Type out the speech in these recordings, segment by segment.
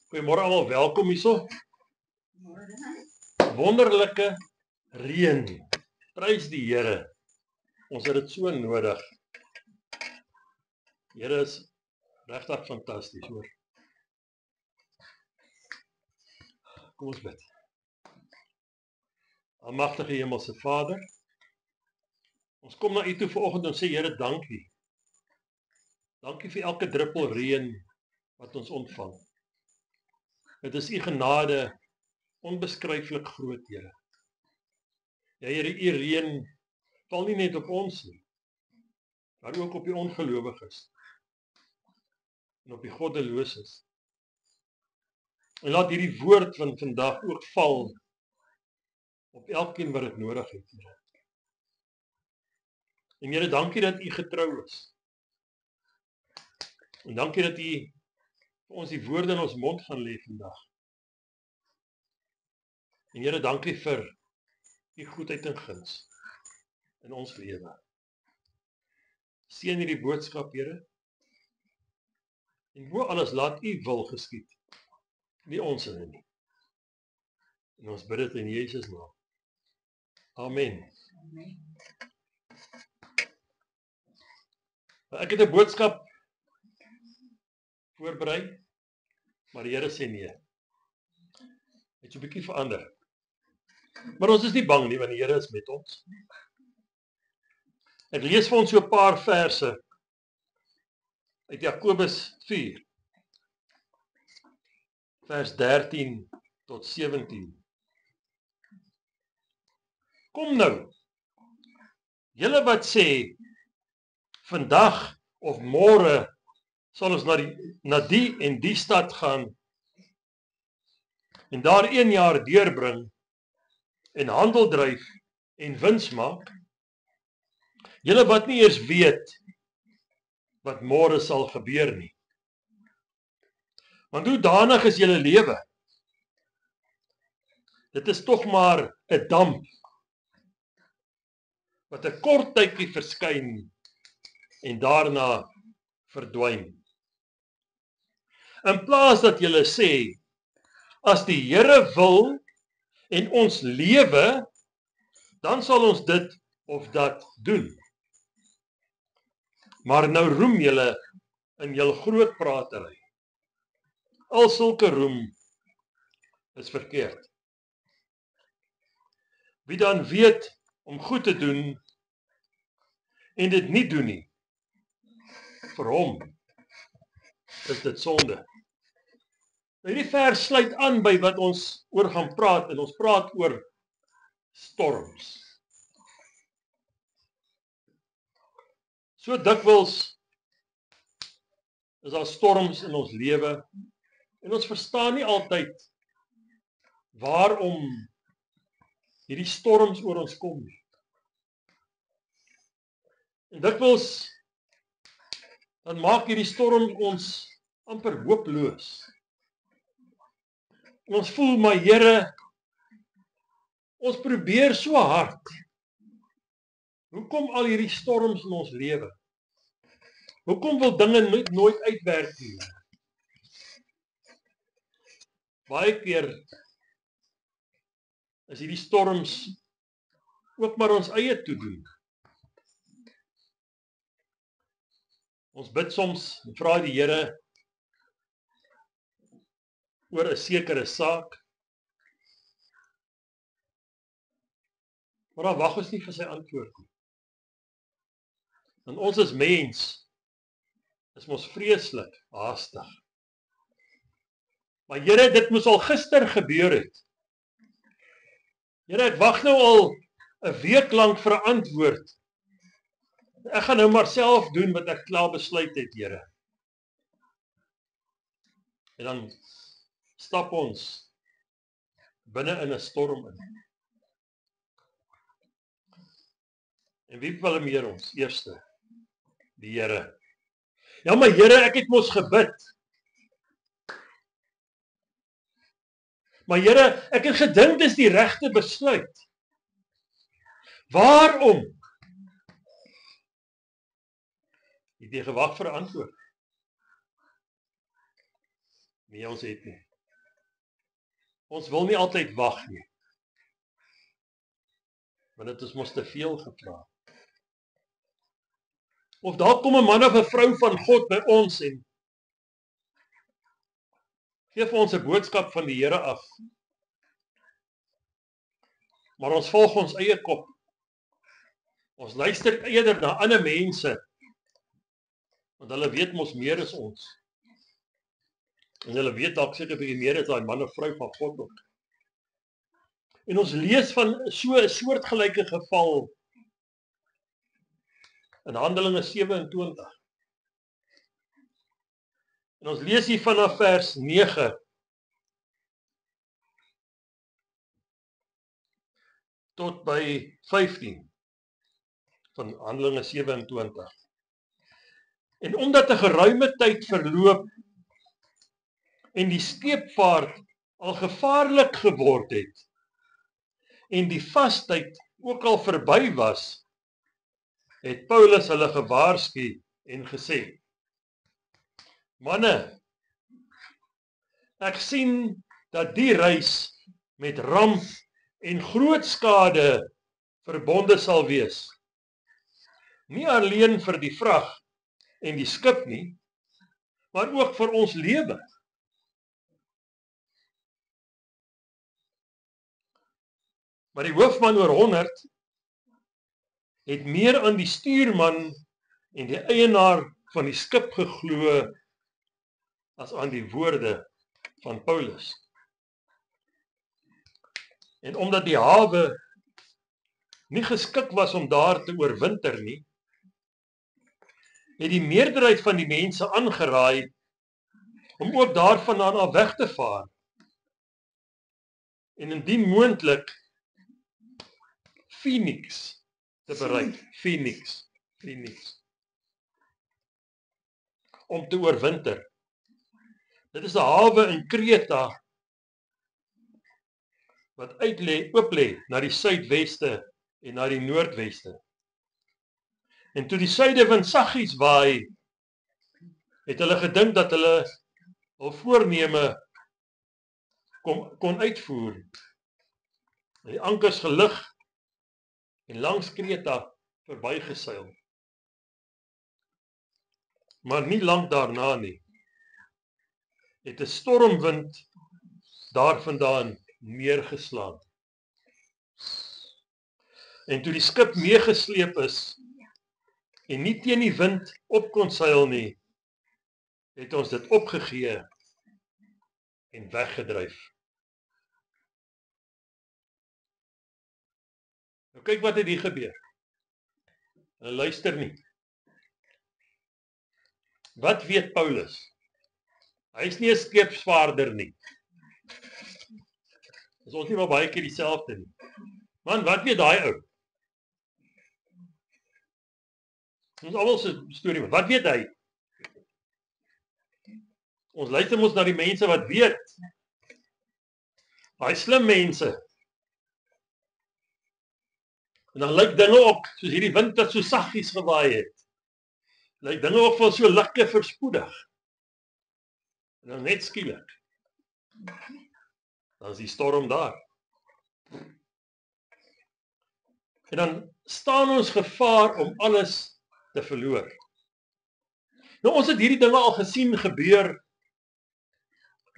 Goeiemôre almal, welkom hierso. Wonderlike reën. Prys die Here. Ons het dit so nodig. Die Here is regtig fantasties, hoor. Kom ons bid. Almagtige Hemelse Vader, ons kom na U toe vanoggend en sê Here, dankie. Dankie vir elke druppel reën wat ons ontvang. Dit is U genade onbeskryflik groot, Here. Ja, Here, U reën val nie net op ons nie, maar ook op die ongelowiges en op die goddeloses. En laat hierdie woord van vandag ook val op elkeen wat dit nodig het, Here. En Here, dankie dat U getrou is. En dankie dat U vir ons die woorde in ons mond gaan lê vandag. En Here, dankie vir U goedheid en guns in ons lewe. Seën hierdie boodskap, Here. En bo alles laat U wil geskied, nie ons in nie. En ons bid dit in Jesus naam. Amen. Ek het 'n boodskap voorberei, maar die Here sê nee. Het so 'n bietjie verander. Maar ons is nie bang nie, want die Here is met ons. Ek lees vir ons so 'n paar verse uit Jakobus 4, vers 13 tot 17. Kom nou, julle wat sê, vandag of môre sal ons na die en die stad gaan en daar 1 jaar deurbring en handel dryf en wins maak. Julle wat nie eers weet wat môre sal gebeur nie. Want hoe danig is julle lewe? Dit is tog maar 'n damp wat 'n kort tydjie verskyn en daarna verdwyn. In plaas dat julle sê, as die Here wil en ons lewe, dan sal ons dit of dat doen. Maar nou roem julle in jul groot pratery. Al sulke roem is verkeerd. Wie dan weet om goed te doen en dit nie doen nie, vir hom is dit sonde. Hierdie vers sluit aan by wat ons oor gaan praat, en ons praat oor storms. So dikwels is daar storms in ons lewe en ons verstaan nie altyd waarom hierdie storms oor ons kom nie. En dikwels dan maak hierdie storm ons amper hooploos. En ons voel, maar Here, ons probeer so hard. Hoekom al hierdie storms in ons lewe? Hoekom wil dinge nooit uitwerk nie? Baie keer is hierdie storms ook maar ons eie toedoen. Ons bid soms en vra die Here oor 'n sekere saak, maar dan wag ons nie vir sy antwoord nie. Want ons as mens is mos vreeslik haastig. Maar Here, dit moes al gister gebeur het. Here, ek wag nou al 'n week lank vir 'n antwoord. Ek gaan nou maar self doen wat ek klaar besluit het, Here. En dan stap ons binne in 'n storm in. En wie blameer ons? Eerste, die Here. Ja, maar Here, ek het mos gebid. Maar Here, ek het gedink dis die regte besluit. Waarom? Het jy gewag vir 'n antwoord? Nee, ons het nie. Ons wil nie altyd wag nie. Want dit is mos te veel gevra. Of daar kom 'n man of 'n vrou van God by ons en gee vir ons 'n boodskap van die Here af. Maar ons volg ons eie kop. Ons luister eerder na ander mense, want hulle weet mos meer as ons. En hulle weet dalk seker 'n bietjie meer as daai man of vrou van God ook. En ons lees van so 'n soortgelyke geval in Handelinge 27. En ons lees hier vanaf vers 9 tot by 15 van Handelinge 27. En omdat 'n geruime tyd verloop en die skeepvaart al gevaarlik geword het en die vastyd ook al verby was, het Paulus hulle gewaarsku en gesê: Manne, ek sien dat die reis met ramp en groot skade verbonde sal wees. Nie alleen vir die vrag en die skip nie, maar ook vir ons lewe. Maar die hoofman oor 100 het meer aan die stuurman en die eienaar van die skip geglo as aan die woorde van Paulus. En omdat die hawe nie geskik was om daar te oorwinter nie, het die meerderheid van die mense aangeraai om ook daarvandaan af weg te vaar en indien moontlik Phoenix te bereik. Phoenix. Om te oorwinter. Dit is 'n hawe in Kreta wat oop lê na die suidweste en na die noordweste. En toe die suidewind saggies waai, het hulle gedink dat hulle hul voorneme kon uitvoer. En die ankers gelig en langs Kreta verbygeseil. Maar nie lank daarna nie, het 'n stormwind daarvandaan neergeslaan. En toe die skip meegesleep is en nie teen die wind op kon seil nie, het ons dit opgegee en weggedryf. Nou kyk wat het hier gebeur. Hulle luister nie. Wat weet Paulus? Hy is nie 'n skeepsvaarder nie. Dis ons nie maar baie keer dieselfde nie. Man, wat weet daai ou? Ons almal se storie, wat weet hy? Ons luister mos na die mense wat weet. Daai slim mense. En dan lyk dinge ook, soos hierdie wind wat so saggies gewaai het. Lyk dinge ook van so lekker verspoedig. En dan net skielik, dan is die storm daar. En dan staan ons gevaar om alles te verloor. Nou ons het hierdie dinge al gesien gebeur,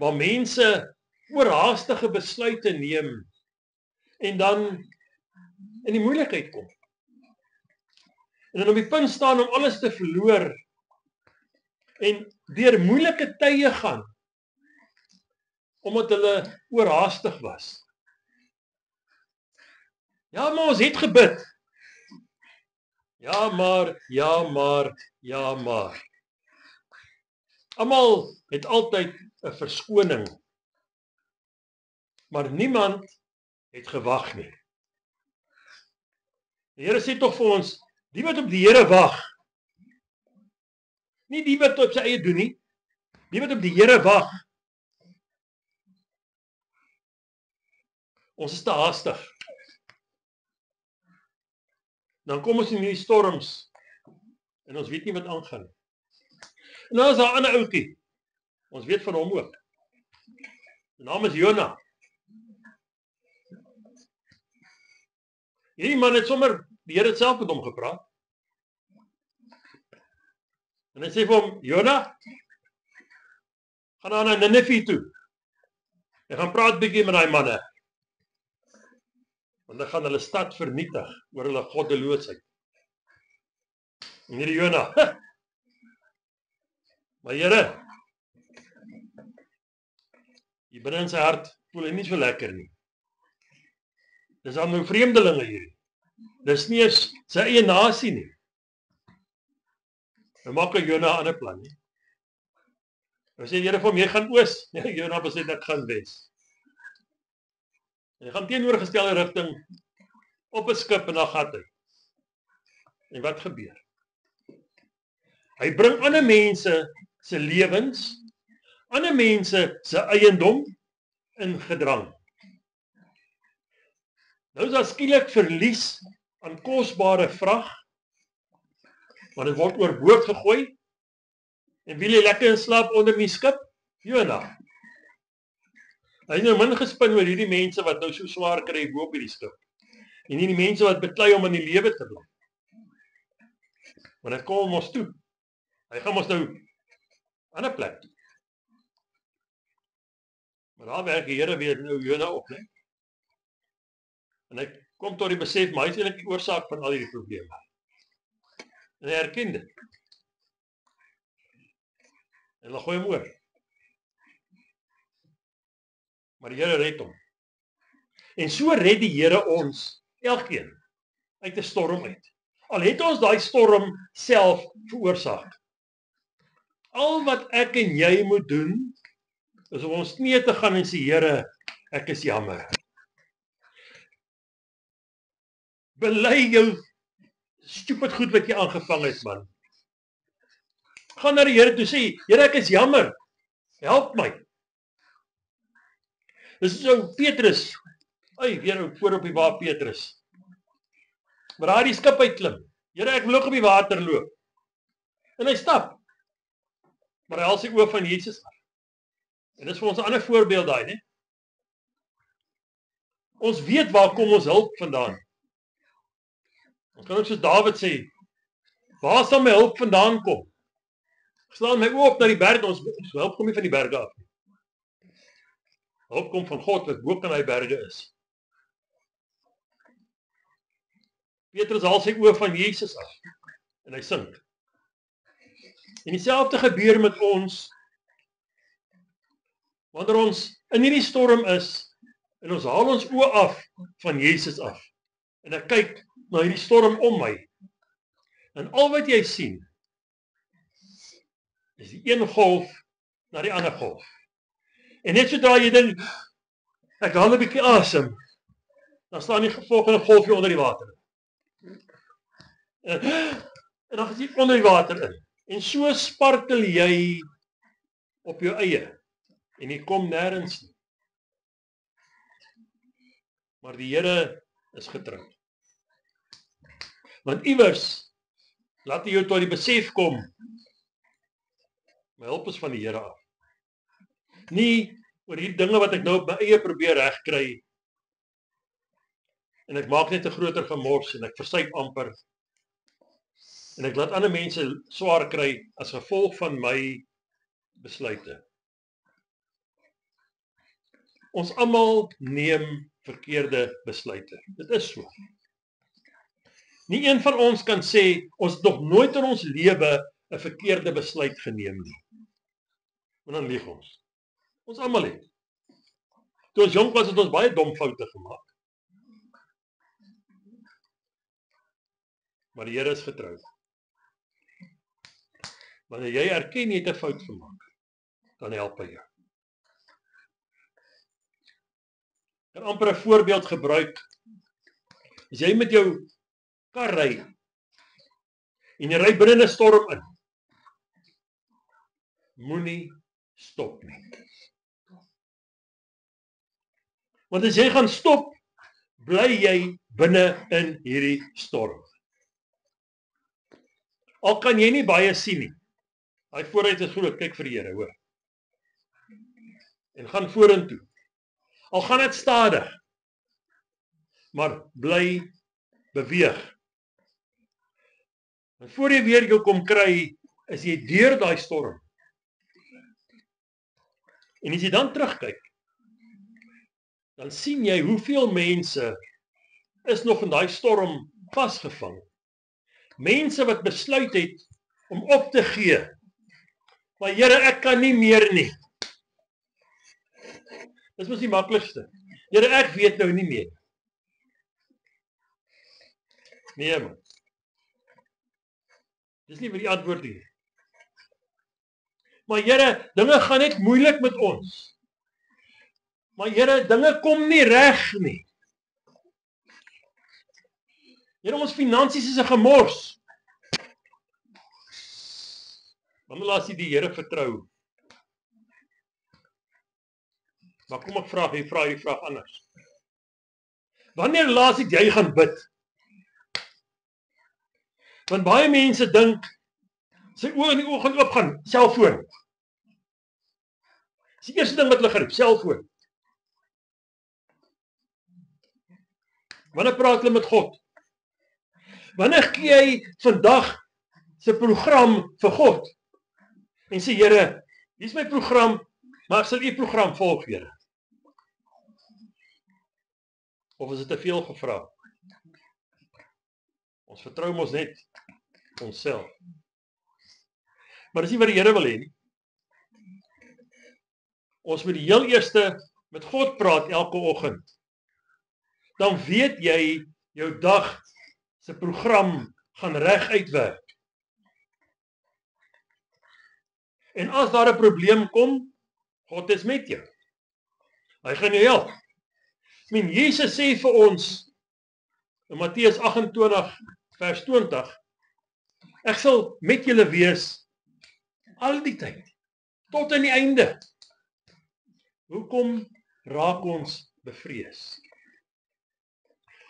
waar mense oorhaastige besluite neem, en dan in die moeilikheid kom. En dan op die punt staan om alles te verloor, en deur moeilike tye gaan, omdat hulle oorhaastig was. Ja, maar ons het gebid. Ja, maar. Almal het altyd 'n verskoning, maar niemand het gewag nie. Die Here sê tog vir ons, die wat op die Here wag, nie die wat op sy eie doen nie, die wat op die Here wag. Ons is te haastig. Dan kom ons in die storms, en ons weet nie wat aangaan. En dan is daar 'n ander ouetjie, ons weet van hom ook. Sy naam is Jona. Hierdie man het sommer, die Here het self met hom gepraat. En hy sê vir hom, Jona, gaan aan na Ninive toe. Hy gaan praat bietjie met daai manne. Want hy gaan hulle stad vernietig oor hulle goddeloosheid. En hierdie Jona, maar Here, hier binne in sy hart voel hy nie so lekker nie. Dis al nou vreemdelinge hierdie. Dis nie eens sy eie nasie nie. Nou maak hy Jona 'n ander plan nie. Hy sê Here vir hom, jy gaan oos. Nee, Jona besluit ek gaan wes. En hy gaan teenoorgestelde rigting op 'n skip en dan gaan hy. En wat gebeur? Hy bring ander mense se lewens, ander mense se eiendom in gedrang. Nou is daar skielik verlies aan kosbare vrag, want dit word oorboord gegooi. En wie lê lekker in slaap onder die skip? Jona. Hy het nou min gespin oor hierdie mense wat nou so swaar kry bo op hierdie skip. En nie die mense wat beklei om in die lewe te bly. Want hy kom ons toe. Hy gaan ons nou ander plek toe. Maar daar werk die Here weer nou Jona op, né? En hy kom tot die besef, maar hy is eintlik die oorsaak van al hierdie probleme. En hy erken dit. En hulle gooi hom oor. Maar die Here red hom. En so red die Here ons, elkeen, uit 'n storm uit. Al het ons daai storm self veroorsaak. Al wat ek en jy moet doen, is om ons knieë te gaan en sê, Here, ek is jammer. Bely jou stupid goed wat jy aangevang het, man. Gaan na die Here toe sê, Here, ek is jammer. Help my. Dis so Petrus. Weer voor op die waar Petrus. Maar daar die skip uitklim. Here, ek wil ook op die water loop. En hy stap. Maar hy haal sy oë van Jesus af. En dis vir ons 'n ander voorbeeld daai, né? Ons weet waar kom ons hulp vandaan. Ons kan ook soos Dawid sê, waar sal my hulp vandaan kom? Ek slaan my oë op na die berge, ons hulp kom nie van die berge af nie. Hulp kom van God wat bo kan hy berge is. Petrus haal sy oë van Jesus af en hy sink. En dieselfde gebeur met ons wanneer ons in hierdie storm is en ons haal ons oë af van Jesus af. En ek kyk na hierdie storm om my. En al wat jy sien is die een golf na die ander golf. En net sodra jy dink ek haal 'n bietjie asem, dan staan die volgende golfie onder die water. En dan gesien onder die water in. En so spartel jy op jou eie. En jy kom nêrens nie. Maar die Here is getrou. Want iewers laat hy jou tot die besef kom, my hulp is van die Here af. Nie oor die dinge wat ek nou op my eie probeer regkry, en ek maak net 'n groter gemors, en ek versuip amper, en ek laat ander mense swaar kry, as gevolg van my besluite. Ons almal neem verkeerde besluite. Dit is so. Nie een van ons kan sê, ons het nog nooit in ons lewe 'n verkeerde besluit geneem nie. En dan lieg ons. Ons almal het. Toe ons jonk was, het ons baie dom foute gemaak. Maar die Here is getrou. Wanneer jy erken jy het 'n fout gemaak, dan help hy jou. Ek kan amper 'n voorbeeld gebruik. As jy met jou kar ry, en jy ry binne 'n storm in, moenie stop nie. Want as jy gaan stop, bly jy binne in hierdie storm. Al kan jy nie baie sien nie. Hy vooruit is groot, kyk vir die Here, hoor. En gaan vorentoe. Al gaan dit stadig, maar bly beweeg. En voor jy weer jou kom kry, is jy deur daai storm. En as jy dan terugkyk, dan sien jy hoeveel mense is nog in daai storm vasgevang. Mense wat besluit het om op te gee. Maar Here, ek kan nie meer nie. Dis mos die maklikste. Here, ek weet nou nie meer. Nee man. Dis nie vir die antwoord nie. Maar Here, dinge gaan net moeilik met ons. Maar Here, dinge kom nie reg nie. Here, ons finansies is 'n gemors. Wanneer laas jy die Here vertrou? Maar kom ek vra die vraag anders. Wanneer laas het jy gaan bid? Want baie mense dink, sy oë in die oggend oopgaan, selfoon. Dis die eerste ding wat hulle gryp, selfoon. Wanneer praat hulle met God? Wanneer gee jy vandag se program vir God? En sê, Here, hier is my program, maar ek sal u program volg, Here. Of is dit te veel gevra? Ons vertrou mos net onsself. Maar dis nie wat die Here wil hê nie. Ons moet die heel eerste met God praat elke oggend. Dan weet jy jou dag se program gaan reg uitwerk. En as daar 'n probleem kom, God is met jou. Hy gaan jou help. Jesus sê vir ons in Matteus 28 vers 20, ek sal met julle wees al die tyd, tot aan die einde. Hoekom raak ons bevrees?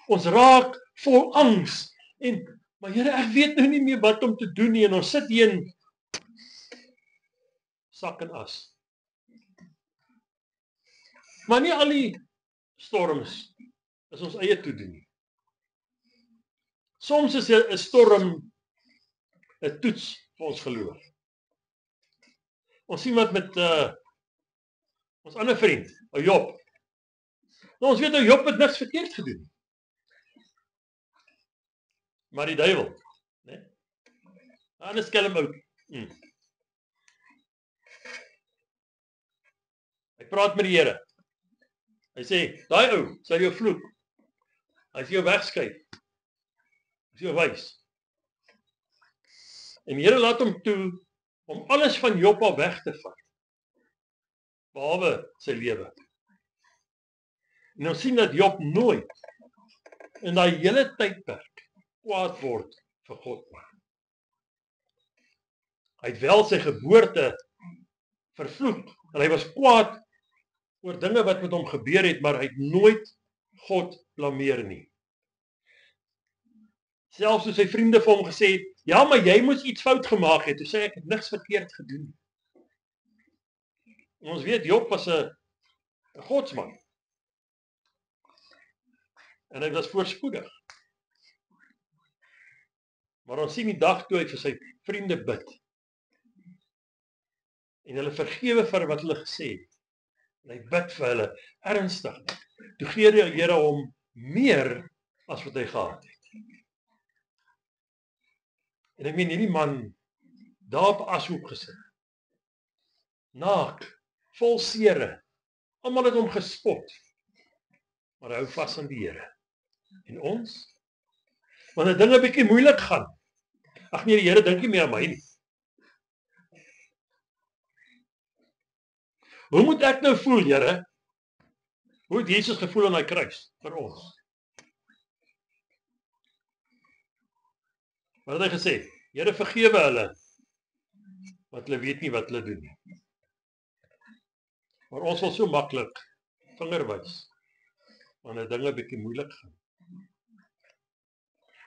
Ons raak vol angs maar Here, ek weet nou nie meer wat om te doen nie en ons sit hier in sak en as. Maar nie al die storms is ons eie toedoen nie. Soms is 'n storm 'n toets vir ons geloof. Ons sien wat met ons ander vriend, Job. Nou ons weet Job het niks verkeerd gedoen. Maar die duiwel, né? Anders skelm ook. Hy praat met die Here. Hy sê, daai ou sal jou vloek. Hy sal jou wegskuif. Hy sal jou wys. En die Here laat hom toe om alles van Job af weg te vat. Behalwe sy lewe. En ons sien dat Job nooit in daai hele tydperk kwaad word vir God. Hy het wel sy geboorte vervloek en hy was kwaad oor dinge wat met hom gebeur het, maar hy het nooit God blameer nie. Selfs toe sy vriende vir hom gesê het, ja, maar jy moes iets fout gemaak het, toe sê ek het niks verkeerd gedoen nie. En ons weet Job was 'n godsman. En hy was voorspoedig. Maar ons sien die dag toe hy vir sy vriende bid. En hulle vergewe vir wat hulle gesê het. En hy bid vir hulle ernstig. Toe gee die Here hom meer as wat hy gehad het. En ek meen hierdie man daar op Ashoop gesit. Naak, vol sere. Almal het hom gespot. Maar hy hou vas aan die Here. En ons? Wanneer dinge bietjie moeilik gaan. Ag nee, die Here dink nie meer aan my nie. Hoe moet ek nou voel, Here? Hoe het Jesus gevoel aan daai kruis vir ons? Wat het hy gesê? Here, vergewe hulle, want hulle weet nie wat hulle doen nie. Maar ons wil so maklik vinger wys wanneer dinge bietjie moeilik gaan.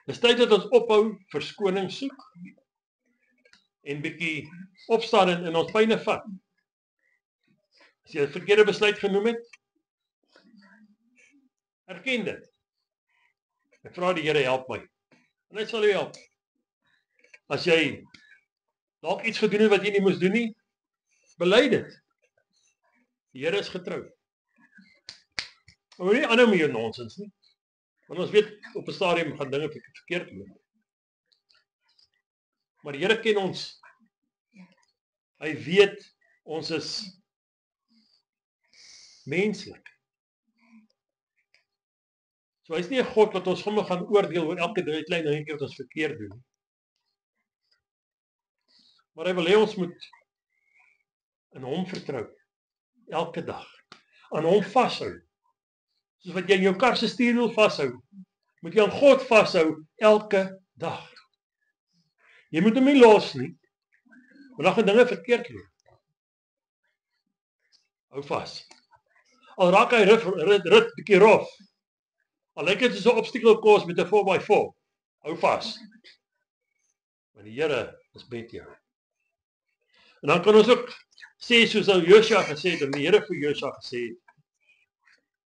Dis tyd dat ons ophou verskoning soek en bietjie opstaan en in ons pyne vat. As jy 'n verkeerde besluit genoem het, erken dit. Ek vra die Here, help my. En hy sal jou help. As jy dalk iets gedoen het wat jy nie moes doen nie, bely dit. Die Here is getrou. Maar nie aanhou met jou nonsens nie. Want ons weet, op 'n stadium gaan dinge verkeerd loop. Maar die Here ken ons. Hy weet, ons is menslik. So hy is nie 'n God wat ons sommer gaan oordeel oor elke klein dingetjie wat ons verkeerd doen. Maar hy wil hê ons moet in hom vertrou. Elke dag. Aan hom vashou. Soos wat jy in jou kar se stuurwiel vashou, moet jy aan God vashou elke dag. Jy moet hom nie los nie, want dan gaan dinge verkeerd loop. Hou vas. Al raak hy rit bietjie rof. Al lyk dit soos 'n obstacle course met 'n 4x4. Hou vas. Want die Here is met jou. En dan kan ons ook sê soos Josua gesê het, en die Here vir Josua gesê het,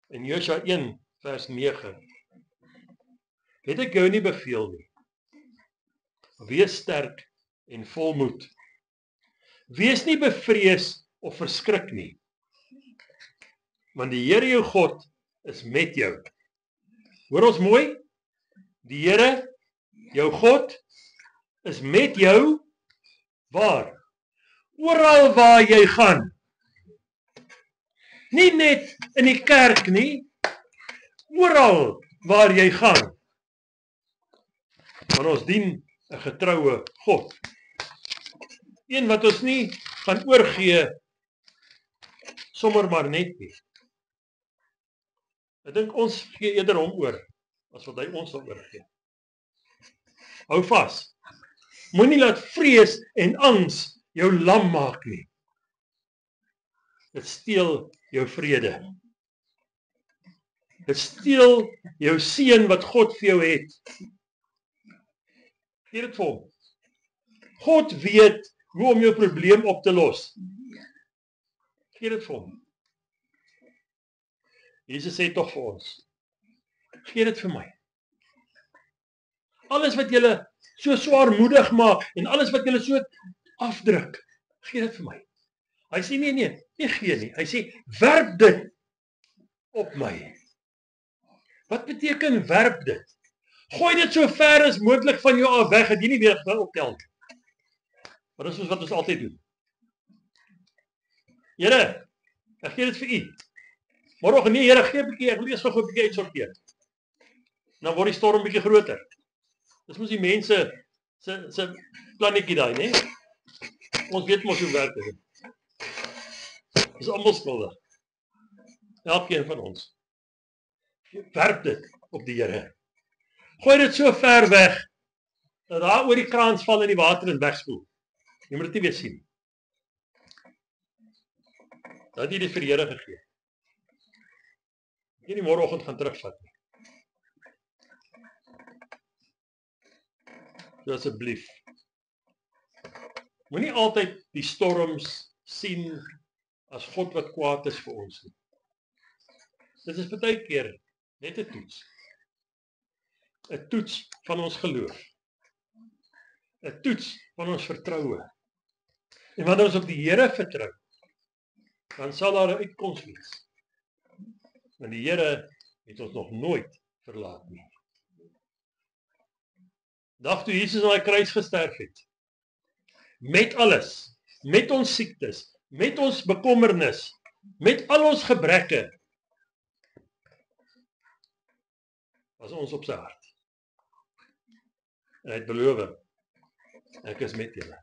in Josua 1 vers 9, het ek jou nie beveel nie. Wees sterk en vol moed. Wees nie bevrees of verskrik nie. Want die Here jou God is met jou. Hoor ons mooi? Die Here jou God is met jou waar? Oral waar jy gaan. Nie net in die kerk nie. Oral waar jy gaan. Want ons dien 'n getroue God. Een wat ons nie gaan oorgee sommer maar net nie. Ek dink ons gee eerder hom oor as wat hy ons sal oorgee. Hou vas. Moenie laat vrees en angs jou lam maak nie. Dit steel jou vrede. Dit steel jou seën wat God vir jou het. Gee dit vir hom. God weet hoe om jou probleem op te los. Gee dit vir hom. Jesus sê tog vir ons, gee dit vir my. Alles wat julle so swaarmoedig maak en alles wat julle so afdruk, gee dit vir my. Hy sê nee gee nie. Hy sê werp dit op my. Wat beteken werp dit? Gooi dit so ver as moontlik van jou af weg, dat jy nie weer gaan optel nie. Maar dis wat ons altyd doen. Here, ek gee dit vir u. Môre nee, Here, gee 'n bietjie, ek wil eers gou 'n bietjie uitsorteer. Dan word die storm bietjie groter. Dis mos die mense se plannetjie daai, né? Ons weet mos hoe werk dit. Dis almal skuldig. Elkeen van ons. Werp dit op die Here. Gooi dit so ver weg, dat daar oor die kraans val in die water en wegspoel. Jy moet dit nie weer sien. Dat jy dit vir die Here gegee. Jy nie môreoggend gaan terugvat nie. So asseblief. Moenie altyd die storms sien as God wat kwaad is vir ons nie. Dit is baie keer net 'n toets. 'n Toets van ons geloof. 'n Toets van ons vertroue. En wanneer ons op die Here vertrou, dan sal daar 'n uitkoms wees. Want die Here het ons nog nooit verlaat nie. Dag toe Jesus aan die kruis gesterf het, met alles, met ons siektes, met ons bekommernis, met al ons gebreke, was ons op sy hart. En hy het beloof, ek is met julle.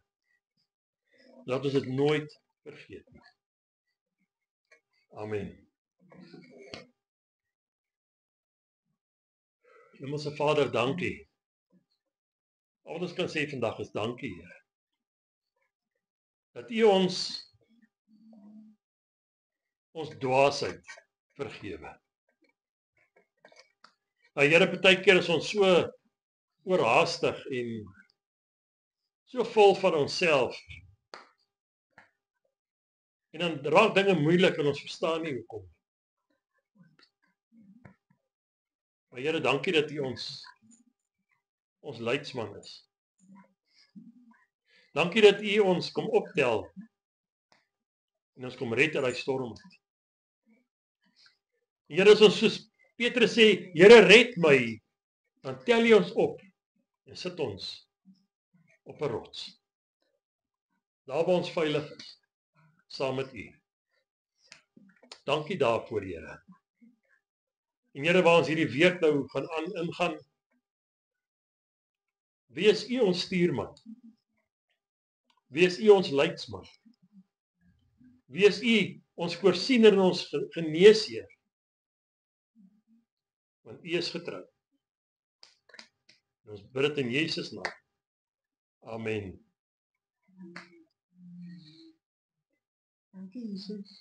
Laat ons dit nooit vergeet nie. Amen. Hemelse Vader, dankie. Al wat ons kan sê vandag is dankie, Here. Dat U ons dwaasheid vergewe. Nou Here, baie keer is ons so oorhaastig en so vol van onsself. En dan raak dinge moeilik en ons verstaan nie hoekom. Maar Here, dankie dat U ons leidsman is. Dankie dat U ons kom optel en ons kom red uit die storm. Here, as ons soos Petrus sê, Here red my, dan tel U ons op en sit ons op 'n rots. Daar waar ons veilig is, saam met U. Dankie daarvoor, Here. En Here, waar ons hierdie week nou gaan ingaan, wees U ons stuurman. Wees U ons leidsman. Wees U ons voorsiener en ons geneesheer. Want U is getrou. En ons bid dit in Jesus naam. Amen. Dankie Jesus.